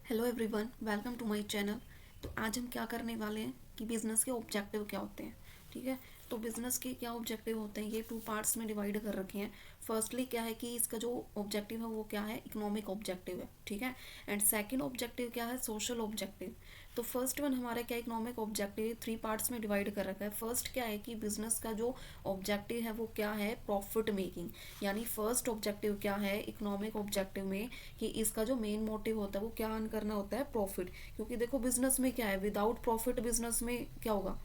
Hello everyone, welcome to my channel. तो आज हम क्या करने वाले हैं कि बिज़नेस के ऑब्जेक्टिव क्या होते हैं। ठीक है। तो बिज़नेस के क्या ऑब्जेक्टिव होते हैं ये टू पार्ट्स में डिवाइड कर रखे हैं। फर्स्टली क्या है कि इसका जो ऑब्जेक्टिव है वो क्या है, इकोनॉमिक ऑब्जेक्टिव है। ठीक है। एंड सेकंड ऑब्जेक्टिव क्या है, सोशल ऑब्जेक्टिव। तो फर्स्ट वन हमारा क्या इकोनॉमिक ऑब्जेक्टिव थ्री पार्ट्स में डिवाइड कर रखा है। फर्स्ट क्या है कि बिजनेस का जो ऑब्जेक्टिव है वो क्या है, प्रॉफिट मेकिंग। यानी फर्स्ट ऑब्जेक्टिव क्या है इकोनॉमिक ऑब्जेक्टिव में कि इसका जो मेन मोटिव होता है वो क्या अर्न करना होता है, प्रॉफिट। क्योंकि देखो बिजनेस में क्या है, विदाउट प्रॉफिट बिजनेस में क्या होगा,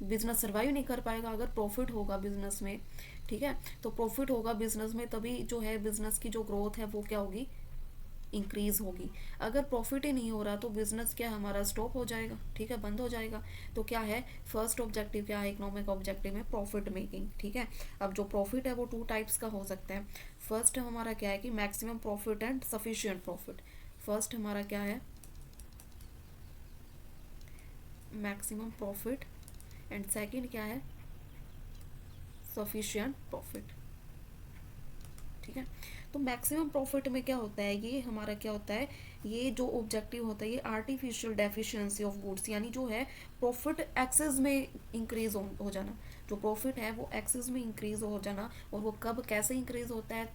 बिजनेस सर्वाइव नहीं कर पाएगा। अगर प्रॉफिट होगा बिजनेस में, ठीक है, तो प्रॉफिट होगा बिजनेस में तभी जो है बिजनेस की जो ग्रोथ है वो क्या होगी, इंक्रीज होगी। अगर प्रॉफिट ही नहीं हो रहा तो बिजनेस क्या हमारा स्टॉप हो जाएगा, ठीक है, बंद हो जाएगा। तो क्या है, फर्स्ट ऑब्जेक्टिव क्या है इकोनॉमिक ऑब्जेक्टिव में, प्रॉफिट मेकिंग। ठीक है। अब जो प्रॉफिट है वो टू टाइप्स का हो सकता है। फर्स्ट हमारा क्या है कि maximum profit and sufficient profit. First हमारा क्या है, मैक्सिमम प्रॉफिट एंड सेकंड क्या है, सफिशिएंट प्रॉफिट। ठीक है। तो मैक्सिमम प्रॉफिट में क्या होता है, ये हमारा क्या होता है, ये जो ऑब्जेक्टिव होता है ये आर्टिफिशियल डेफिशिएंसी ऑफ गुड्स, यानी जो है प्रॉफिट एक्सेस में इंक्रीज हो जाना। जो प्रॉफिट है वो एक्सेस में इंक्रीज हो जाना। और वो कब कैसे इंक्रीज होता है,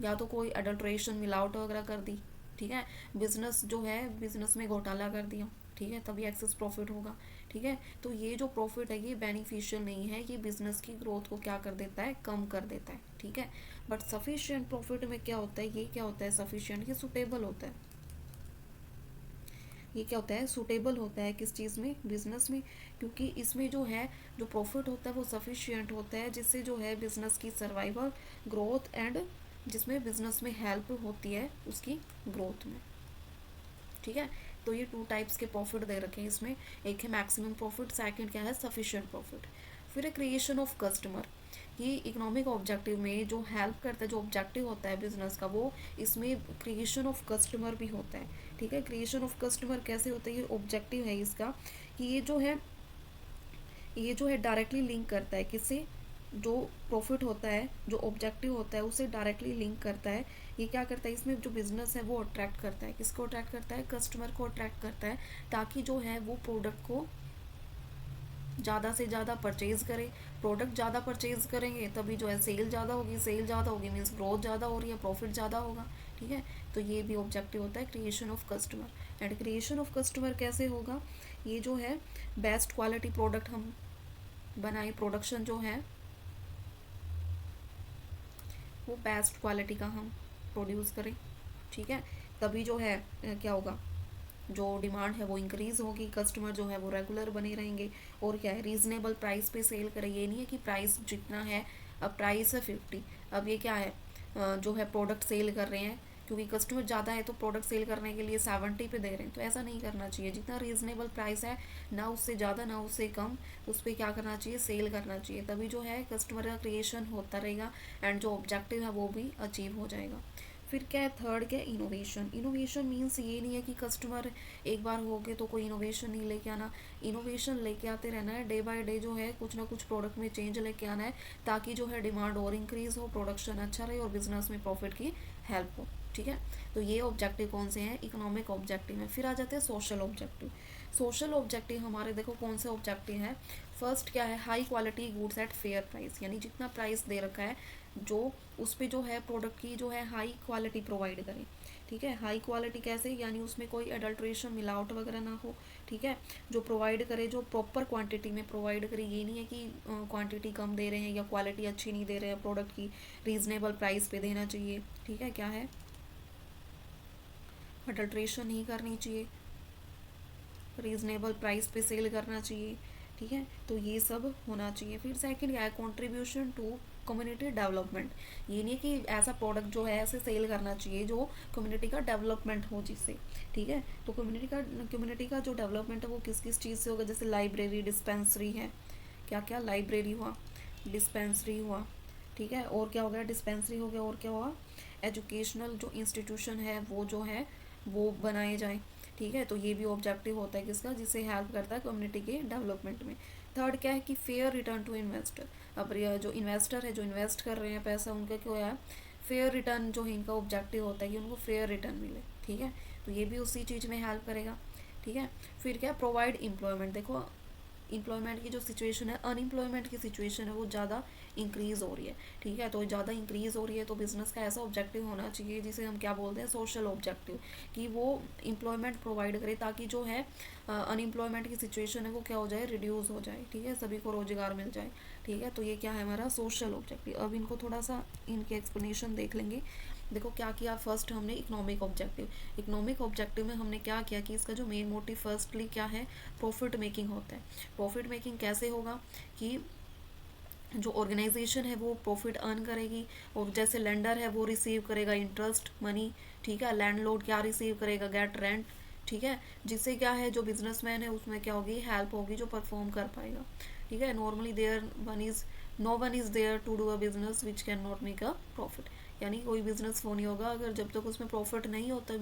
या तो कोई अडल्ट्रेशन मिलावट वगैरह कर दी, ठीक है, बिजनेस जो है बिजनेस में घोटाला कर दिया, ठीक है, तभी एक्सेस प्रॉफिट होगा। ठीक है। तो ये जो प्रॉफिट है ये बेनिफिशियल नहीं है, ये बिजनेस की ग्रोथ को क्या कर देता है, कम कर देता है। ठीक है। बट सफिशिएंट प्रॉफिट में क्या होता है, ये क्या होता है सफिशिएंट, ये सुटेबल होता है। ये क्या होता है, सुटेबल होता है किस चीज़ में, बिजनेस में। क्योंकि इसमें जो है जो प्रॉफिट होता है वो सफिशिएंट होता है, जिससे जो है बिजनेस की सर्वाइवल, ग्रोथ एंड जिसमें बिजनेस में हेल्प होती है उसकी ग्रोथ में। ठीक है। तो ये टू टाइप्स के प्रॉफिट दे रखे हैं इसमें। एक है मैक्सिमम प्रॉफिट, सेकंड क्या है, सफिशिएंट प्रॉफिट। फिर है क्रिएशन ऑफ कस्टमर। ये इकोनॉमिक ऑब्जेक्टिव में जो हेल्प करता है, जो ऑब्जेक्टिव होता है बिजनेस का, वो इसमें क्रिएशन ऑफ कस्टमर भी होता है। ठीक है। क्रिएशन ऑफ कस्टमर कैसे होता है, ये ऑब्जेक्टिव है इसका कि ये जो है डायरेक्टली लिंक करता है किससे, जो प्रॉफिट होता है, जो ऑब्जेक्टिव होता है उसे डायरेक्टली लिंक करता है। ये क्या करता है, इसमें जो बिजनेस है वो अट्रैक्ट करता है, किसको अट्रैक्ट करता है, कस्टमर को अट्रैक्ट करता है, ताकि जो है वो प्रोडक्ट को ज़्यादा से ज़्यादा परचेज करें। प्रोडक्ट ज़्यादा परचेज करेंगे तभी जो है सेल ज़्यादा होगी, सेल ज़्यादा होगी मीन्स ग्रोथ ज़्यादा हो रही है, प्रॉफिट ज़्यादा होगा। ठीक है। तो ये भी ऑब्जेक्टिव होता है creation of customer. And creation of customer कैसे होगा, ये जो है बेस्ट क्वालिटी प्रोडक्ट हम बनाए, प्रोडक्शन जो है वो बेस्ट क्वालिटी का हम प्रोड्यूस करें। ठीक है। तभी जो है क्या होगा, जो डिमांड है वो इंक्रीज़ होगी, कस्टमर जो है वो रेगुलर बने रहेंगे। और क्या है, रीज़नेबल प्राइस पे सेल करें। ये नहीं है कि प्राइस जितना है, अब प्राइस है 50, अब ये क्या है, जो है प्रोडक्ट सेल कर रहे हैं क्योंकि कस्टमर ज़्यादा है तो प्रोडक्ट सेल करने के लिए 70 पे दे रहे हैं। तो ऐसा नहीं करना चाहिए, जितना रीज़नेबल प्राइस है ना उससे ज़्यादा ना उससे कम, उस पर क्या करना चाहिए, सेल करना चाहिए। तभी जो है कस्टमर का क्रिएशन होता रहेगा एंड जो ऑब्जेक्टिव है वो भी अचीव हो जाएगा। फिर क्या है, थर्ड क्या है, इनोवेशन। इनोवेशन मीन्स ये नहीं है कि कस्टमर एक बार हो गए तो कोई इनोवेशन नहीं लेके आना। इनोवेशन लेके आते रहना है, डे बाय डे जो है कुछ ना कुछ प्रोडक्ट में चेंज लेके आना है, ताकि जो है डिमांड और इंक्रीज हो, प्रोडक्शन अच्छा रहे और बिजनेस में प्रॉफिट की हेल्प हो। ठीक है। तो ये ऑब्जेक्टिव कौन से हैं, इकोनॉमिक ऑब्जेक्टिव में। फिर आ जाते हैं सोशल ऑब्जेक्टिव। सोशल ऑब्जेक्टिव हमारे देखो कौन से ऑब्जेक्टिव है। फर्स्ट क्या है, high quality goods at fair price, यानी जितना प्राइस दे रखा है जो उस पे जो है प्रोडक्ट की जो है हाई क्वालिटी प्रोवाइड करें। ठीक है। हाई क्वालिटी कैसे, यानी उसमें कोई अडल्ट्रेशन मिलावट वगैरह ना हो। ठीक है। जो प्रोवाइड करे, जो प्रॉपर क्वांटिटी में प्रोवाइड करे, ये नहीं है कि क्वांटिटी कम दे रहे हैं या क्वालिटी अच्छी नहीं दे रहे हैं प्रोडक्ट की, रीजनेबल प्राइस पे देना चाहिए। ठीक है। क्या है, अडल्ट्रेशन नहीं करनी चाहिए, रीजनेबल प्राइस पे सेल करना चाहिए। ठीक है। तो ये सब होना चाहिए। फिर सेकंड क्या है, कंट्रीब्यूशन टू कम्युनिटी डेवलपमेंट। ये नहीं है कि ऐसा प्रोडक्ट जो है ऐसे सेल करना चाहिए जो कम्युनिटी का डेवलपमेंट हो जिससे। ठीक है। तो कम्युनिटी का जो डेवलपमेंट है वो किस किस चीज़ से होगा, जैसे लाइब्रेरी, डिस्पेंसरी है, क्या क्या, लाइब्रेरी हुआ, डिस्पेंसरी हुआ। ठीक है। और क्या हो गया, डिस्पेंसरी हो गया, और क्या हुआ, एजुकेशनल जो इंस्टीट्यूशन है वो जो है वो बनाए जाए। ठीक है। तो ये भी ऑब्जेक्टिव होता है किसका, जिससे हेल्प करता है कम्युनिटी के डेवलपमेंट में। थर्ड क्या है कि फेयर रिटर्न टू इन्वेस्टर। अब जो इन्वेस्टर है, जो इन्वेस्ट कर रहे हैं पैसा, उनका क्या है, फेयर रिटर्न जो है इनका ऑब्जेक्टिव होता है कि उनको फेयर रिटर्न मिले। ठीक है। तो ये भी उसी चीज़ में हेल्प करेगा, ठीक है। फिर क्या, प्रोवाइड एम्प्लॉयमेंट। देखो एम्प्लॉयमेंट की जो सिचुएशन है, अनएम्प्लॉयमेंट की सिचुएशन है वो ज़्यादा इंक्रीज़ हो रही है, ठीक है। तो ज़्यादा इंक्रीज़ हो रही है तो बिज़नेस का ऐसा ऑब्जेक्टिव होना चाहिए जिसे हम क्या बोलते हैं, सोशल ऑब्जेक्टिव, कि वो एम्प्लॉयमेंट प्रोवाइड करे ताकि जो है अनएम्प्लॉयमेंट की सिचुएशन है वो क्या हो जाए, रिड्यूस हो जाए, ठीक है, सभी को रोजगार मिल जाए, ठीक है। तो ये क्या है हमारा सोशल ऑब्जेक्टिव। अब इनको थोड़ा सा इनके एक्सप्लेनेशन देख लेंगे। देखो क्या किया, फर्स्ट हमने इकोनॉमिक ऑब्जेक्टिव। इकोनॉमिक ऑब्जेक्टिव में हमने क्या किया कि इसका जो मेन मोटिव फर्स्टली क्या है, प्रॉफिट मेकिंग होता है। प्रॉफिट मेकिंग कैसे होगा कि जो ऑर्गेनाइजेशन है वो प्रॉफिट अर्न करेगी, और जैसे लेंडर है वो रिसीव करेगा इंटरेस्ट मनी, ठीक है। लैंडलॉर्ड क्या रिसीव करेगा, गेट रेंट, ठीक है। जिससे क्या है, जो बिजनेसमैन है उसमें क्या होगी, हेल्प होगी, जो परफॉर्म कर पाएगा, ठीक है। Normally there one is no one is there to do a business which can not make a profit. यानी कोई बिजनेस वो नहीं होगा अगर जब तक उसमें प्रॉफिट नहीं होता।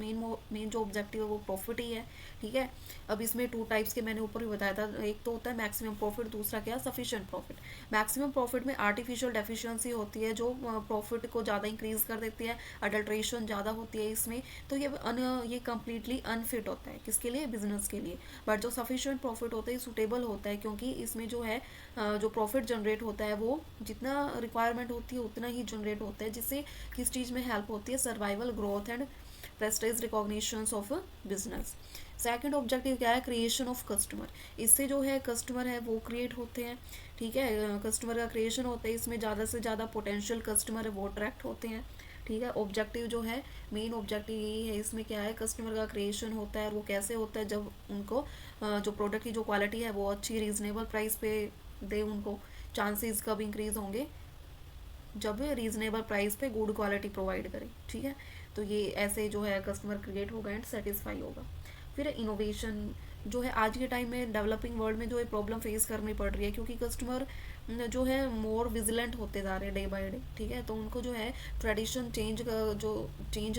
मेन जो ऑब्जेक्टिव है वो प्रॉफिट ही है, ठीक है। अब इसमें टू टाइप्स के मैंने ऊपर ही बताया था, एक तो होता है मैक्सिमम प्रॉफिट, दूसरा क्या, सफिशिएंट प्रॉफिट। मैक्सिमम प्रॉफिट में आर्टिफिशियल डेफिशिएंसी होती है जो प्रॉफिट को ज़्यादा इंक्रीज कर देती है, अडल्ट्रेशन ज़्यादा होती है इसमें, तो ये कम्प्लीटली अनफिट होता है किसके लिए, बिजनेस के लिए। बट जो सफिशिएंट प्रॉफिट होता है सूटेबल होता है, क्योंकि इसमें जो है जो प्रॉफिट जनरेट होता है वो जितना रिक्वायरमेंट होती है उतना ही जनरेट होता है, जिससे किस चीज़ में हेल्प होती है, survival, growth and Prestige recognitions of business. Second objective क्या है, क्रिएशन ऑफ कस्टमर। इससे जो है कस्टमर है वो क्रिएट होते हैं, ठीक है। कस्टमर का क्रिएशन होता है, इसमें ज़्यादा से ज़्यादा पोटेंशियल कस्टमर है वो अट्रैक्ट होते हैं, ठीक है। ऑब्जेक्टिव जो है, मेन ऑब्जेक्टिव यही है, इसमें क्या है, कस्टमर का क्रिएशन होता है। और वो कैसे होता है, जब उनको जो प्रोडक्ट की जो क्वालिटी है वो अच्छी रीजनेबल प्राइस पे दे उनको। चांसेस कब इंक्रीज होंगे, जब रीजनेबल प्राइस पे गुड क्वालिटी प्रोवाइड करें, ठीक है। तो ये ऐसे जो है कस्टमर क्रिएट होगा एंड सेटिस्फाई होगा। फिर इनोवेशन जो है, आज के टाइम में डेवलपिंग वर्ल्ड में जो है प्रॉब्लम फेस करनी पड़ रही है, क्योंकि कस्टमर जो है मोर विजिलेंट होते जा रहे हैं डे बाय डे, ठीक है। तो उनको जो है ट्रेडिशन चेंज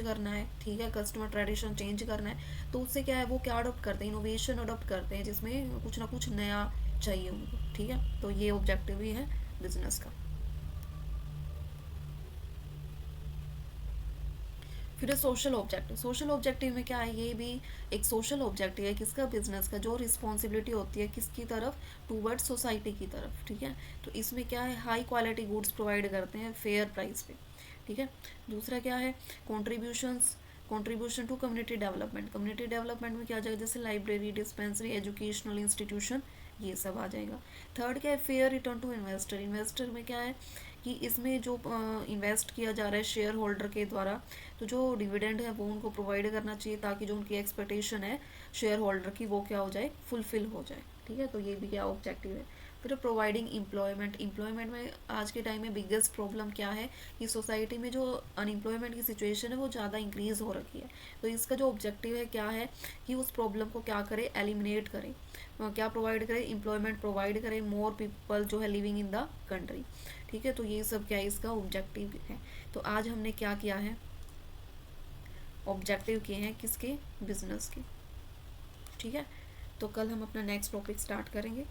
करना है, ठीक है। कस्टमर ट्रेडिशन चेंज करना है, तो उससे क्या है, वो क्या अडोप्ट करते हैं, इनोवेशन अडोप्ट करते हैं, जिसमें कुछ ना कुछ नया चाहिए उनको, ठीक है। तो ये ऑब्जेक्टिव भी है बिजनेस का। फिर सोशल ऑब्जेक्टिव। सोशल ऑब्जेक्टिव में क्या है, ये भी एक सोशल ऑब्जेक्टिव है किसका, बिजनेस का, जो रिस्पॉन्सिबिलिटी होती है किसकी तरफ, टूवर्ड्स सोसाइटी की तरफ, ठीक है। तो इसमें क्या है, हाई क्वालिटी गुड्स प्रोवाइड करते हैं फेयर प्राइस पे, ठीक है। दूसरा क्या है, contributions, contribution to community development. Community development में क्या आ जाएगा, जैसे लाइब्रेरी, डिस्पेंसरी, एजुकेशनल इंस्टीट्यूशन, ये सब आ जाएगा। थर्ड क्या है, fair return to investor. Investor में क्या है कि इसमें जो इन्वेस्ट किया जा रहा है शेयर होल्डर के द्वारा, तो जो डिविडेंड है वो उनको प्रोवाइड करना चाहिए, ताकि जो उनकी एक्सपेक्टेशन है शेयर होल्डर की वो क्या हो जाए, फुलफिल हो जाए, ठीक है। तो ये भी क्या ऑब्जेक्टिव है। फिर प्रोवाइडिंग एम्प्लॉयमेंट। एम्प्लॉयमेंट में आज के टाइम में बिगेस्ट प्रॉब्लम क्या है कि सोसाइटी में जो अनएम्प्लॉयमेंट की सिचुएशन है वो ज़्यादा इंक्रीज़ हो रखी है। तो इसका जो ऑब्जेक्टिव है क्या है कि उस प्रॉब्लम को क्या करे, एलिमिनेट करें। क्या प्रोवाइड करें, एम्प्लॉयमेंट प्रोवाइड करें, मोर पीपल जो है लिविंग इन द कंट्री, ठीक है। तो ये सब क्या है, इसका ऑब्जेक्टिव है। तो आज हमने क्या किया है, ऑब्जेक्टिव किए हैं किसके, बिजनेस के, ठीक है। तो कल हम अपना नेक्स्ट टॉपिक स्टार्ट करेंगे।